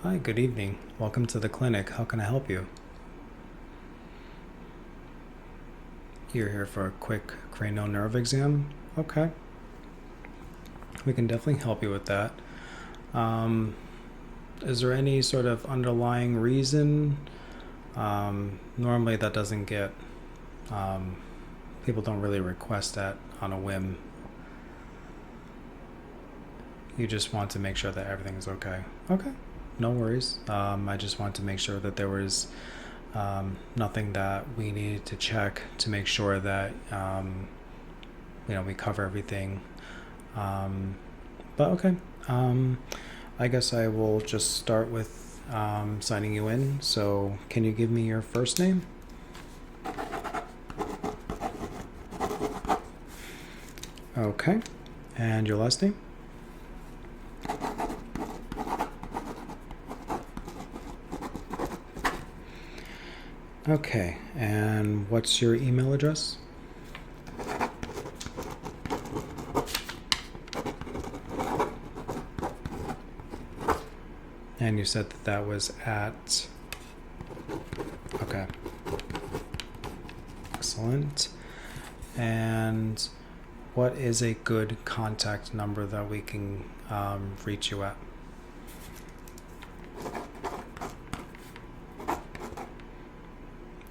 Hi, good evening. Welcome to the clinic. How can I help you? You're here for a quick cranial nerve exam? Okay. We can definitely help you with that. Is there any sort of underlying reason? Normally that doesn't get, people don't really request that on a whim. You just want to make sure that everything's okay. Okay, no worries. I just want to make sure that there was nothing that we needed to check to make sure that we cover everything. But okay, I guess I will just start with signing you in. So can you give me your first name? Okay, and your last name? Okay, and what's your email address? And you said that that was at... Okay. Excellent. And what is a good contact number that we can reach you at?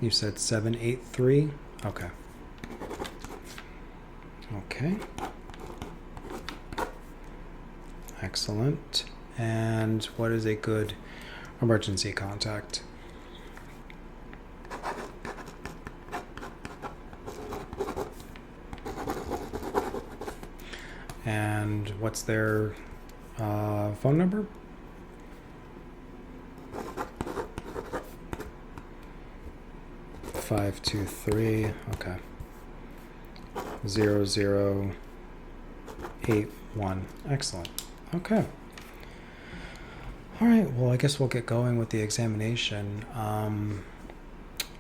You said 783? Okay. Okay. Excellent. And what is a good emergency contact? And what's their phone number? Five two three. Okay. 0081. Excellent. Okay. All right. Well, I guess we'll get going with the examination.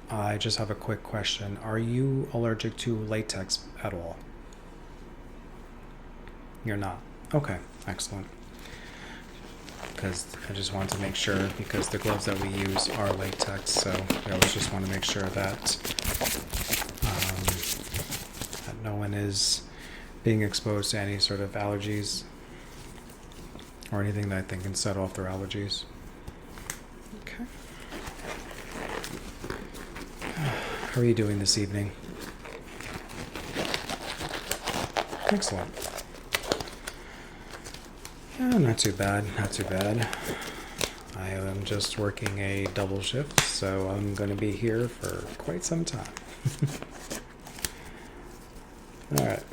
I just have a quick question. Are you allergic to latex at all? You're not. Okay. Excellent. Because I just want to make sure, because the gloves that we use are latex, so I always just want to make sure that that no one is being exposed to any sort of allergies or anything that I think can set off their allergies. Okay. How are you doing this evening? Excellent. Yeah, not too bad, not too bad. I am just working a double shift, so I'm going to be here for quite some time. All right.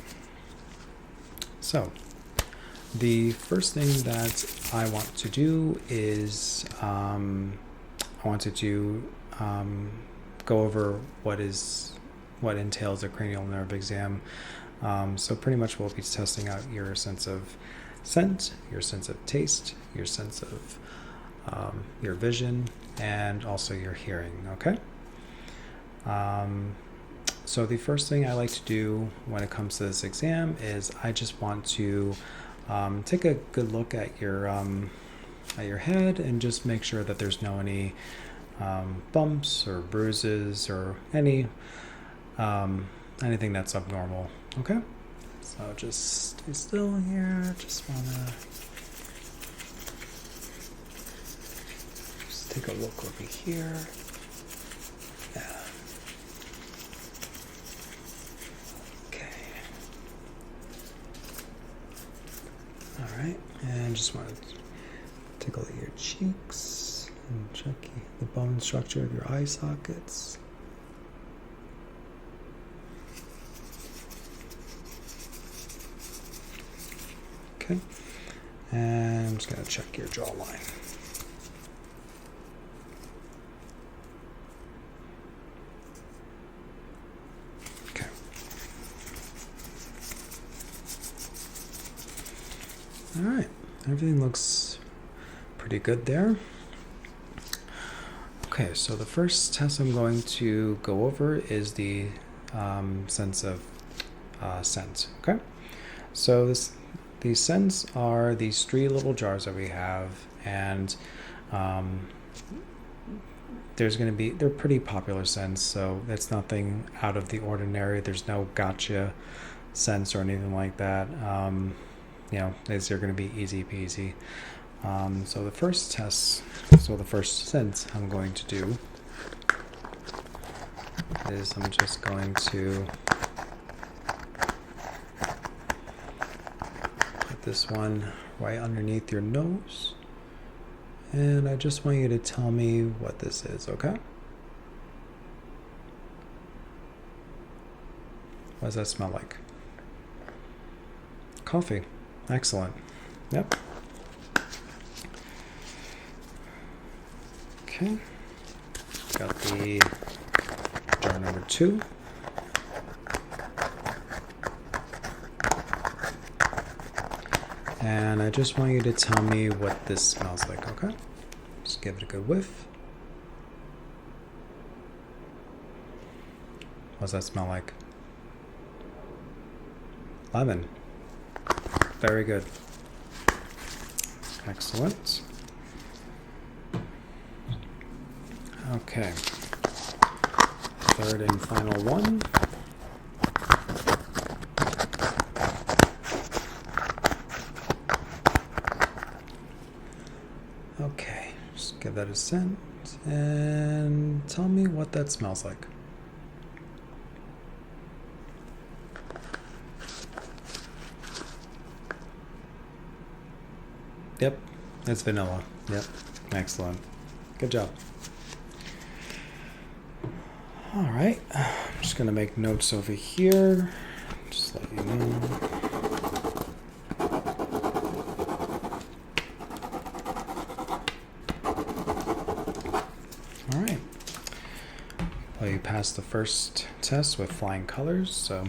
So, the first thing that I want to do is I wanted to go over what entails a cranial nerve exam. So pretty much we'll be testing out your sense of scent, your sense of taste, your sense of your vision, and also your hearing, okay? So the first thing I like to do when it comes to this exam is I just want to take a good look at your head and just make sure that there's any bumps or bruises or anything that's abnormal, okay? So just stay still here. Just want to just take a look over here. Yeah. Okay. All right. And just want to take a look at your cheeks and check the bone structure of your eye sockets. Okay, and I'm just going to check your jawline. Okay. All right, everything looks pretty good there. Okay, so the first test I'm going to go over is the sense of scent. Okay, so these scents are these 3 little jars that we have, and They're pretty popular scents, so it's nothing out of the ordinary. There's no gotcha scents or anything like that. These are going to be easy peasy. So the first scent I'm going to do is I'm just going to put this one right underneath your nose. And I just want you to tell me what this is, okay? What does that smell like? Coffee. Excellent. Yep. Okay. Got the jar number 2. And I just want you to tell me what this smells like, okay? Just give it a good whiff. What does that smell like? Lemon. Very good. Excellent. Okay. Third and final one. Okay, just give that a scent and tell me what that smells like. Yep, it's vanilla. Yep, excellent. Good job. All right, I'm just gonna make notes over here. Just let you know. All right. Well, you passed the first test with flying colors, so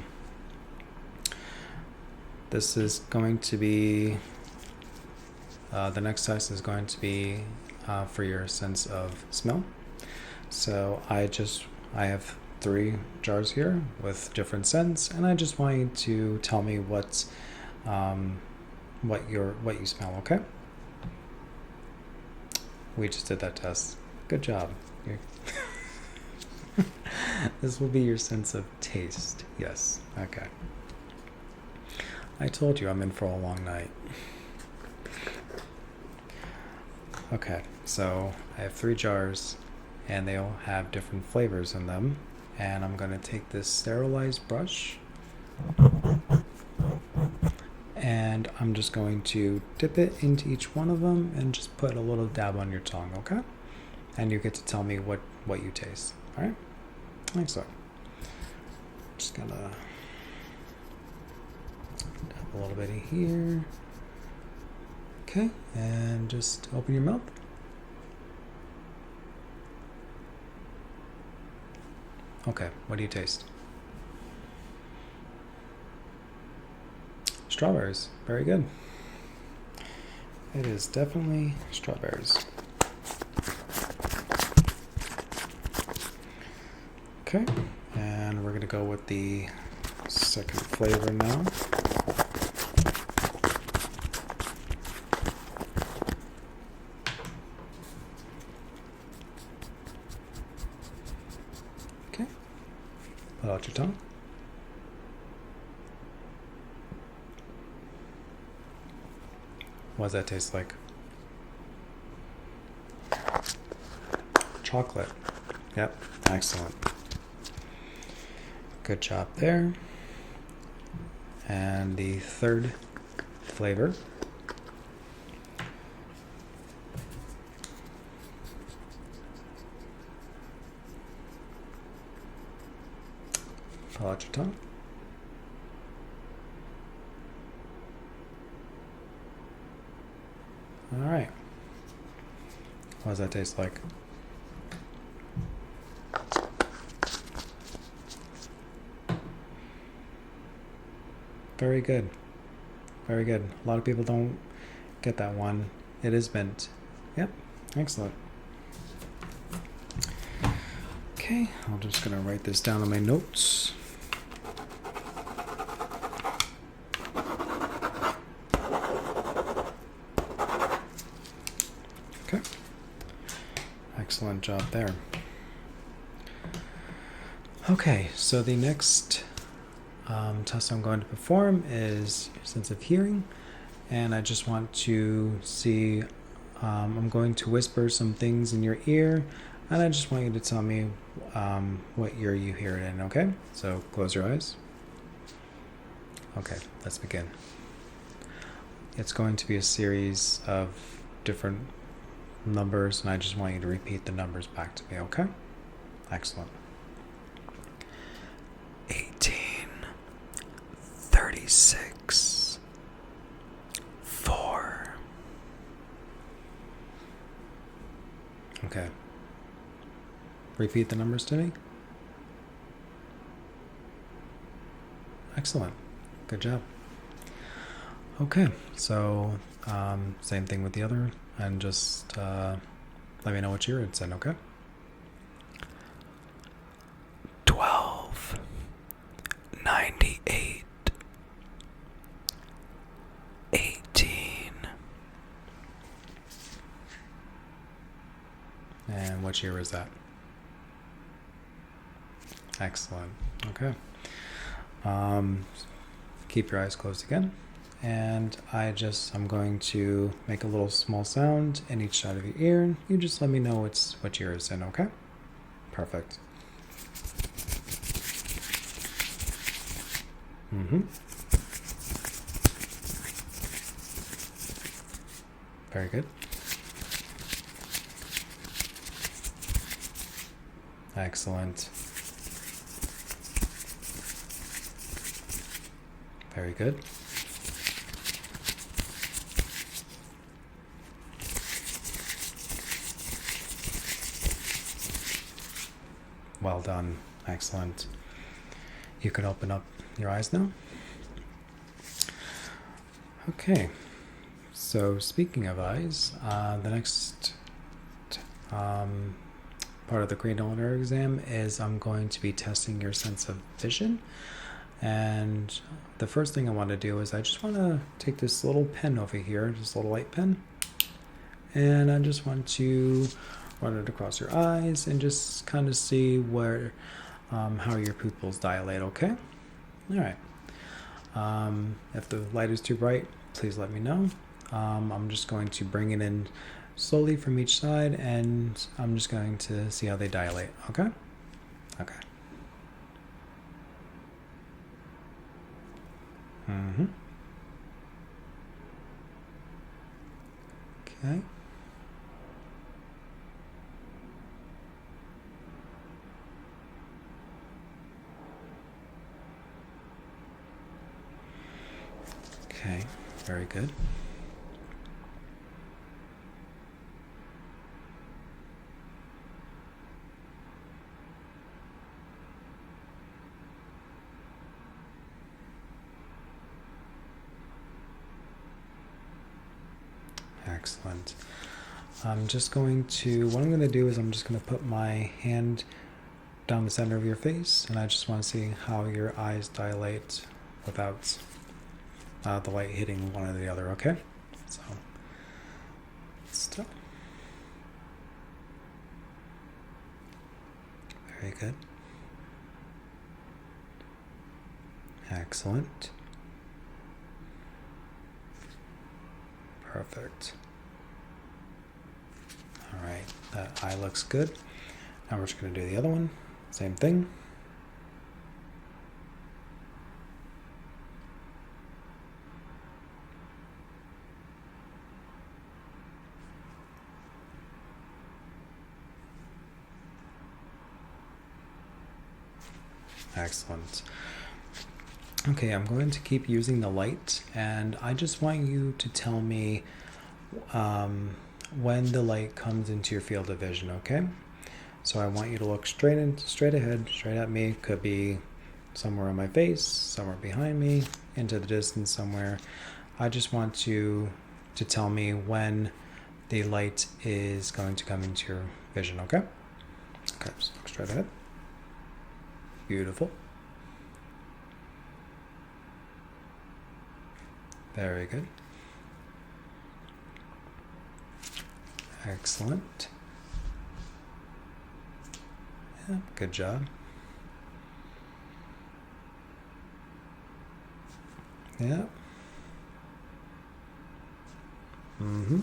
this is going to be the next test is going to be for your sense of smell. So I have 3 jars here with different scents, and I just want you to tell me what you smell. Okay? We just did that test. Good job. This will be your sense of taste. Yes. Okay. I told you I'm in for a long night. Okay, so I have 3 jars, and they all have different flavors in them. And I'm going to take this sterilized brush, and I'm just going to dip it into each one of them and just put a little dab on your tongue, okay? And you get to tell me what you taste, all right? Like so. Just gonna dab a little bit in here. Okay, and just open your mouth. Okay, what do you taste? Strawberries. Very good. It is definitely strawberries. Okay, and we're going to go with the second flavor now. Okay, pull out your tongue. What does that taste like? Chocolate. Yep, excellent. Good job there. And the third flavor. Pull out your tongue. All right. What does that taste like? Very good. Very good. A lot of people don't get that one. It is mint. Yep. Excellent. Okay. I'm just going to write this down on my notes. Okay. Excellent job there. Okay, so the next test I'm going to perform is your sense of hearing, and I just want to see, I'm going to whisper some things in your ear, and I just want you to tell me what ear you hear it in, okay? So close your eyes. Okay, let's begin. It's going to be a series of different numbers, and I just want you to repeat the numbers back to me, okay? Excellent. 18, 36, 4. Okay. Repeat the numbers to me. Excellent. Good job. Okay, so same thing with the other, and just let me know what year it's in, okay? 12, 98, 18. And what year is that? Excellent. Okay. Keep your eyes closed again. And I'm going to make a little small sound in each side of your ear. You just let me know what year it's in, okay? Perfect. Very good. Excellent. Very good. Well done. Excellent. You can open up your eyes now. Okay. So speaking of eyes, the next part of the cranial nerve exam is I'm going to be testing your sense of vision. And the first thing I want to do is I just want to take this little pen over here, this little light pen, and I just want to run it across your eyes and just kind of see where, how your pupils dilate, okay? All right. If the light is too bright, please let me know. I'm just going to bring it in slowly from each side, and I'm just going to see how they dilate, okay? Okay. Okay. Okay, very good. Excellent. What I'm going to do is I'm just going to put my hand down the center of your face, and I just want to see how your eyes dilate without the light hitting one or the other, okay? So, still. Very good. Excellent. Perfect. All right, that eye looks good. Now we're just going to do the other one. Same thing. Excellent. Okay, I'm going to keep using the light, and I just want you to tell me when the light comes into your field of vision, okay? So I want you to look straight ahead, straight at me. Could be somewhere on my face, somewhere behind me, into the distance somewhere. I just want you to tell me when the light is going to come into your vision, okay? Okay, so look straight ahead. Beautiful. Very good. Excellent. Yeah, good job. Yeah. Mm-hmm.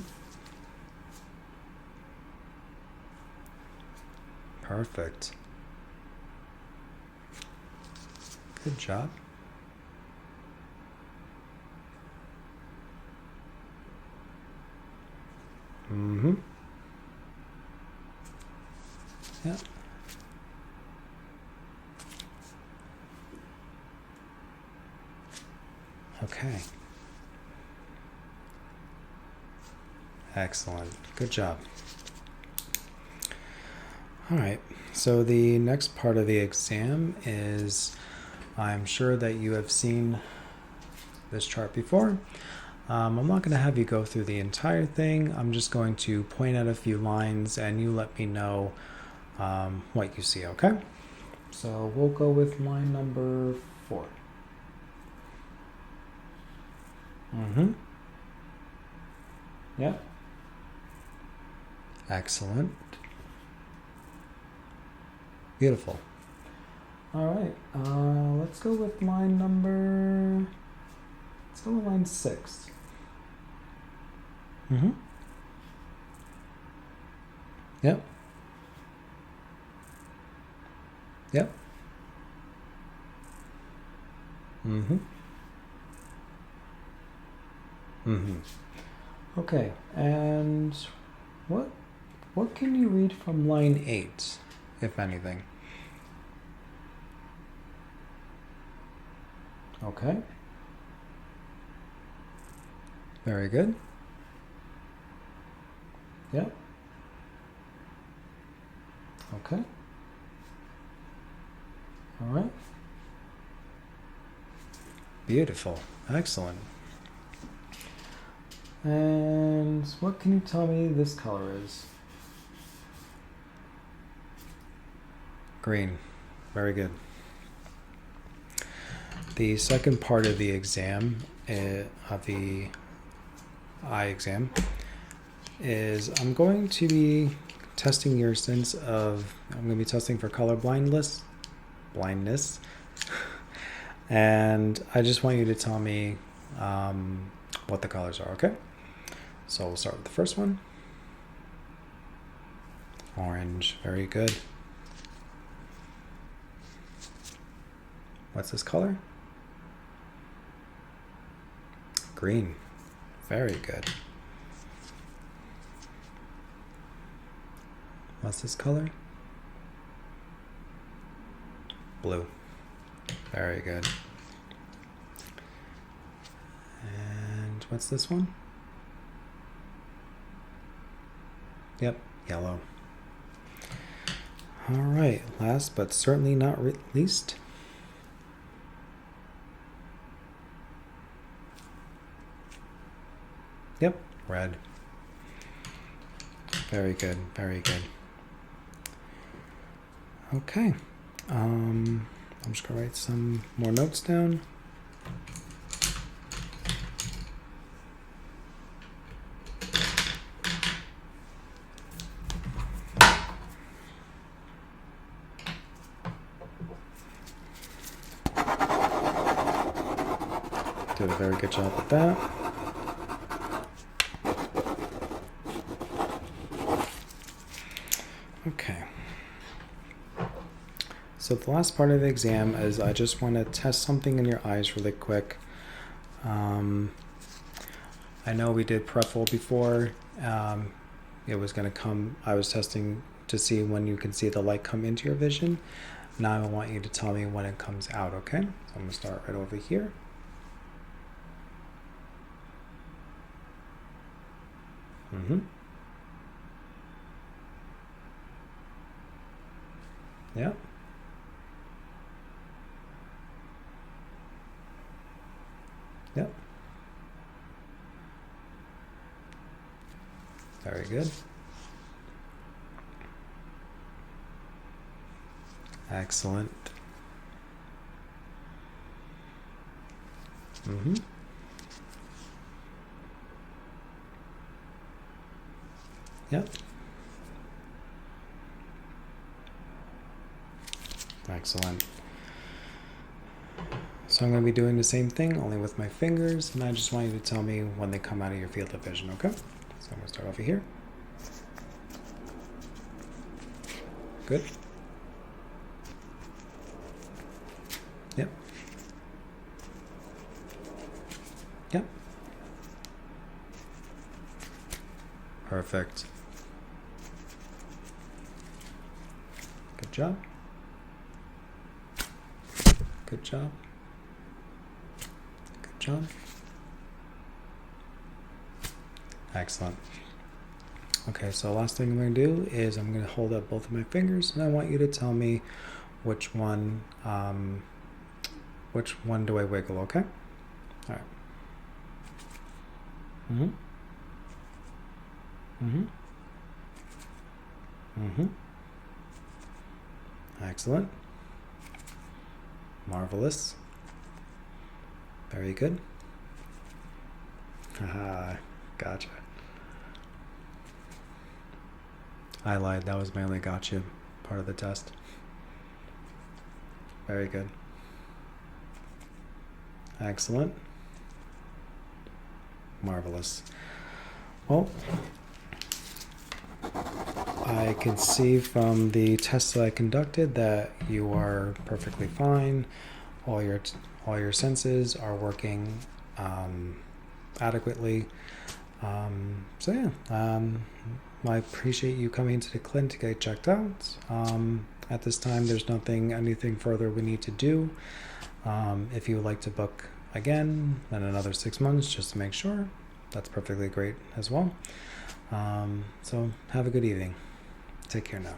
Perfect. Good job. Mm-hmm. Yeah. Okay. Excellent. Good job. All right. So the next part of the exam is, I'm sure that you have seen this chart before. I'm not going to have you go through the entire thing. I'm just going to point out a few lines and you let me know what you see, okay? So we'll go with line number 4. Mm-hmm. Yep. Excellent. Beautiful. All right. Let's go with line number. Let's go with line 6. Mm-hmm. Yep. Yep. Mm-hmm. Mm-hmm. Okay. And what can you read from line 8, if anything? Okay. Very good. Yep. Okay. All right. Beautiful. Excellent. And what can you tell me this color is? Green. Very good. The second part of the exam, of the eye exam, is I'm going to be testing your sense of, I'm going to be testing for color blindness, and I just want you to tell me what the colors are, okay? So we'll start with the first one. Orange, very good. What's this color? Green, very good. What's this color? Blue, very good. And what's this one? Yep, yellow. All right, last but certainly not least. Yep, red. Very good, very good. Okay, I'm just gonna write some more notes down. Did a very good job with that. Okay. So the last part of the exam is I just want to test something in your eyes really quick. I know we did peripheral before. It was going to come, I was testing to see when you can see the light come into your vision. Now I want you to tell me when it comes out, okay? So I'm going to start right over here. Mm-hmm. Yeah. Yep. Very good. Excellent. Mm-hmm. Yep. Excellent. So I'm going to be doing the same thing, only with my fingers, and I just want you to tell me when they come out of your field of vision, okay? So I'm going to start over here. Good. Yep. Yep. Perfect. Good job. Good job. Good job. Excellent. Okay, so last thing I'm going to do is I'm going to hold up both of my fingers, and I want you to tell me which one do I wiggle, okay? All right. Mm-hmm. Mm-hmm. Mm-hmm. Excellent. Marvelous. Very good. Haha, gotcha. I lied, that was my only gotcha part of the test. Very good. Excellent. Marvelous. Well, I can see from the tests that I conducted that you are perfectly fine. All your senses are working adequately. So yeah, I appreciate you coming into the clinic to get checked out. At this time, there's anything further we need to do. If you would like to book again in another 6 months just to make sure, that's perfectly great as well. So have a good evening. Take care now.